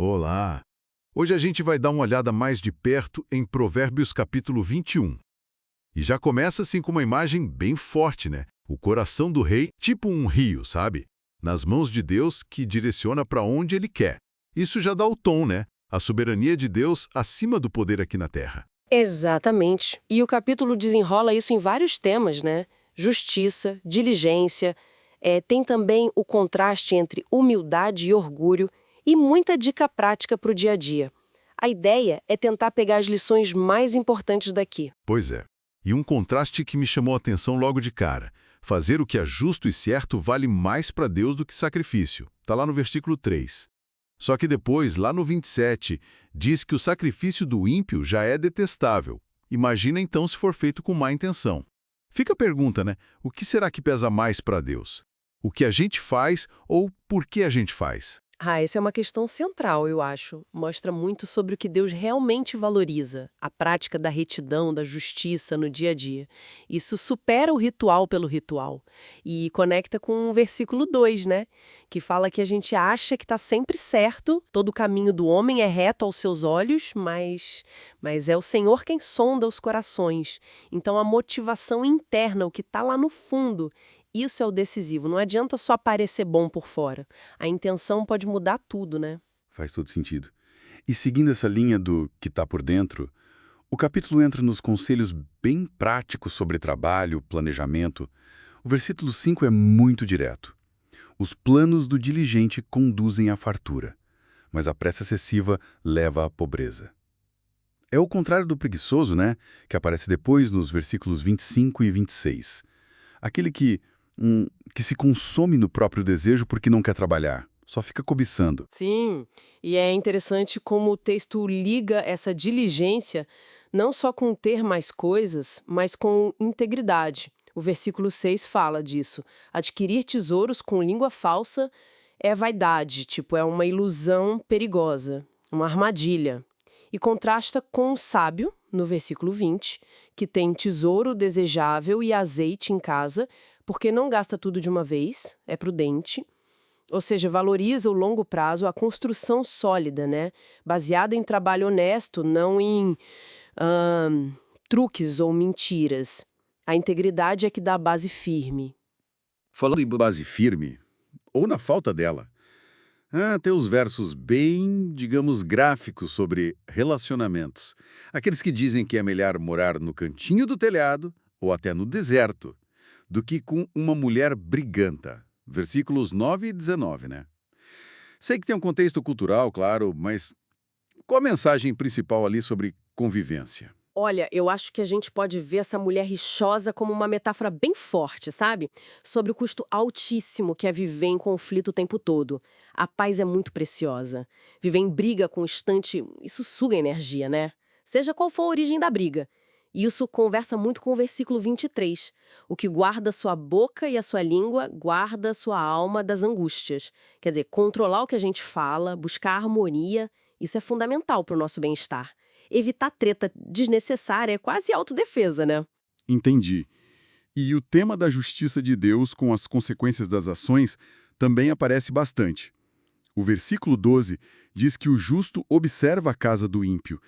Olá! Hoje a gente vai dar uma olhada mais de perto em Provérbios capítulo 21. E já começa assim com uma imagem bem forte, né? O coração do rei, tipo um rio, sabe? Nas mãos de Deus que direciona para onde ele quer. Isso já dá o tom, né? A soberania de Deus acima do poder aqui na terra. Exatamente. E o capítulo desenrola isso em vários temas, né? Justiça, diligência, tem também o contraste entre humildade e orgulho e muita dica prática para o dia a dia. A ideia é tentar pegar as lições mais importantes daqui. Pois é. E um contraste que me chamou a atenção logo de cara. Fazer o que é justo e certo vale mais para Deus do que sacrifício. Está lá no versículo 3. Só que depois, lá no 27, diz que o sacrifício do ímpio já é detestável. Imagina então se for feito com má intenção. Fica a pergunta, né? O que será que pesa mais para Deus? O que a gente faz ou por que a gente faz? Essa é uma questão central, eu acho. Mostra muito sobre o que Deus realmente valoriza, a prática da retidão, da justiça no dia a dia. Isso supera o ritual pelo ritual. E conecta com o versículo 2, né? Que fala que a gente acha que está sempre certo, todo o caminho do homem é reto aos seus olhos, mas é o Senhor quem sonda os corações. Então a motivação interna, o que está lá no fundo, isso é o decisivo. Não adianta só parecer bom por fora. A intenção pode mudar tudo, né? Faz todo sentido. E seguindo essa linha do que está por dentro, o capítulo entra nos conselhos bem práticos sobre trabalho, planejamento. O versículo 5 é muito direto. Os planos do diligente conduzem à fartura, mas a pressa excessiva leva à pobreza. É o contrário do preguiçoso, né? Que aparece depois nos versículos 25 e 26. Aquele que se consome no próprio desejo porque não quer trabalhar, só fica cobiçando. Sim, e é interessante como o texto liga essa diligência não só com ter mais coisas, mas com integridade. O versículo 6 fala disso. Adquirir tesouros com língua falsa é vaidade, tipo, é uma ilusão perigosa, uma armadilha. E contrasta com o sábio, no versículo 20, que tem tesouro desejável e azeite em casa, porque não gasta tudo de uma vez, é prudente. Ou seja, valoriza o longo prazo, a construção sólida, né? Baseada em trabalho honesto, não em truques ou mentiras. A integridade é que dá a base firme. Falando em base firme, ou na falta dela, tem os versos bem, digamos, gráficos sobre relacionamentos. Aqueles que dizem que é melhor morar no cantinho do telhado, ou até no deserto, do que com uma mulher briganta. Versículos 9 e 19, né? Sei que tem um contexto cultural, claro, mas qual a mensagem principal ali sobre convivência? Olha, eu acho que a gente pode ver essa mulher rixosa como uma metáfora bem forte, sabe? Sobre o custo altíssimo que é viver em conflito o tempo todo. A paz é muito preciosa. Viver em briga constante, isso suga energia, né? Seja qual for a origem da briga. E isso conversa muito com o versículo 23. O que guarda sua boca e a sua língua, guarda sua alma das angústias. Quer dizer, controlar o que a gente fala, buscar harmonia, isso é fundamental para o nosso bem-estar. Evitar treta desnecessária é quase autodefesa, né? Entendi. E o tema da justiça de Deus com as consequências das ações também aparece bastante. O versículo 12 diz que o justo observa a casa do ímpio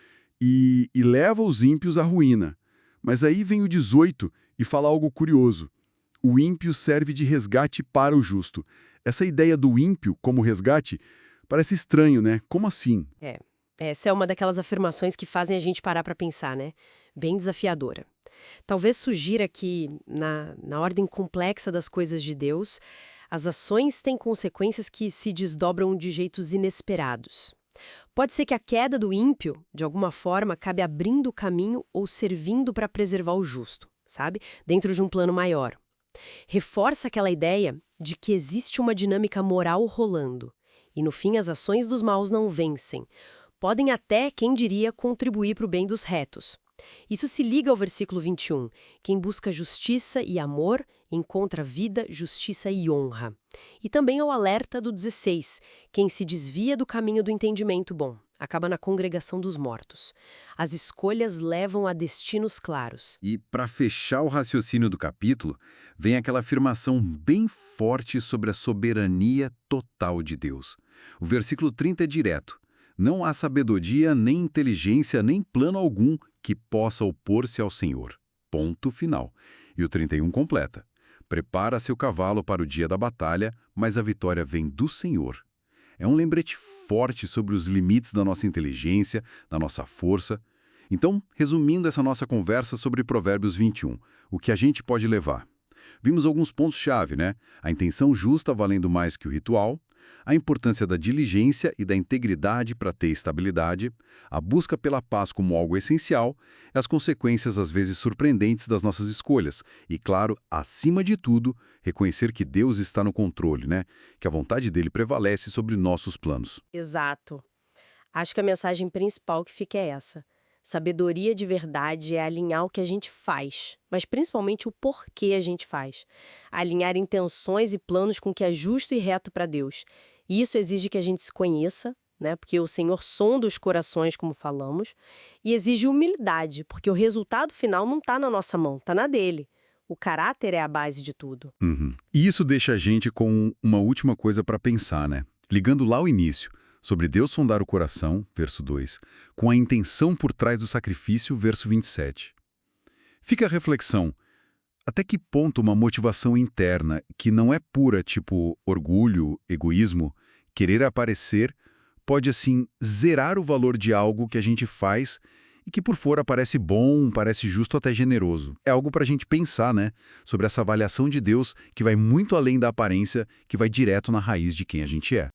e leva os ímpios à ruína. Mas aí vem o 18 e fala algo curioso. O ímpio serve de resgate para o justo. Essa ideia do ímpio como resgate parece estranho, né? Como assim? Essa é uma daquelas afirmações que fazem a gente parar para pensar, né? Bem desafiadora. Talvez sugira que, na ordem complexa das coisas de Deus, as ações têm consequências que se desdobram de jeitos inesperados. Pode ser que a queda do ímpio, de alguma forma, acabe abrindo o caminho ou servindo para preservar o justo, sabe? Dentro de um plano maior. Reforça aquela ideia de que existe uma dinâmica moral rolando. E no fim as ações dos maus não vencem. Podem até, quem diria, contribuir para o bem dos retos. Isso se liga ao versículo 21. Quem busca justiça e amor, encontra vida, justiça e honra. E também ao alerta do 16. Quem se desvia do caminho do entendimento bom, acaba na congregação dos mortos. As escolhas levam a destinos claros. E, para fechar o raciocínio do capítulo, vem aquela afirmação bem forte sobre a soberania total de Deus. O versículo 30 é direto. Não há sabedoria, nem inteligência, nem plano algum que possa opor-se ao Senhor. Ponto final. E o 31 completa. Prepara seu cavalo para o dia da batalha, mas a vitória vem do Senhor. É um lembrete forte sobre os limites da nossa inteligência, da nossa força. Então, resumindo essa nossa conversa sobre Provérbios 21, o que a gente pode levar? Vimos alguns pontos-chave, né? A intenção justa valendo mais que o ritual, a importância da diligência e da integridade para ter estabilidade, a busca pela paz como algo essencial, e as consequências às vezes surpreendentes das nossas escolhas. E, claro, acima de tudo, reconhecer que Deus está no controle, né? Que a vontade dele prevalece sobre nossos planos. Exato. Acho que a mensagem principal que fica é essa. Sabedoria de verdade é alinhar o que a gente faz, mas principalmente o porquê a gente faz. Alinhar intenções e planos com o que é justo e reto para Deus. E isso exige que a gente se conheça, né? Porque o Senhor sonda os corações, como falamos, e exige humildade, porque o resultado final não está na nossa mão, está na dele. O caráter é a base de tudo. E isso deixa a gente com uma última coisa para pensar, né? Ligando lá ao início, sobre Deus sondar o coração, verso 2, com a intenção por trás do sacrifício, verso 27. Fica a reflexão, até que ponto uma motivação interna, que não é pura, tipo orgulho, egoísmo, querer aparecer, pode assim zerar o valor de algo que a gente faz e que por fora parece bom, parece justo até generoso. É algo para a gente pensar, né? Sobre essa avaliação de Deus que vai muito além da aparência, que vai direto na raiz de quem a gente é.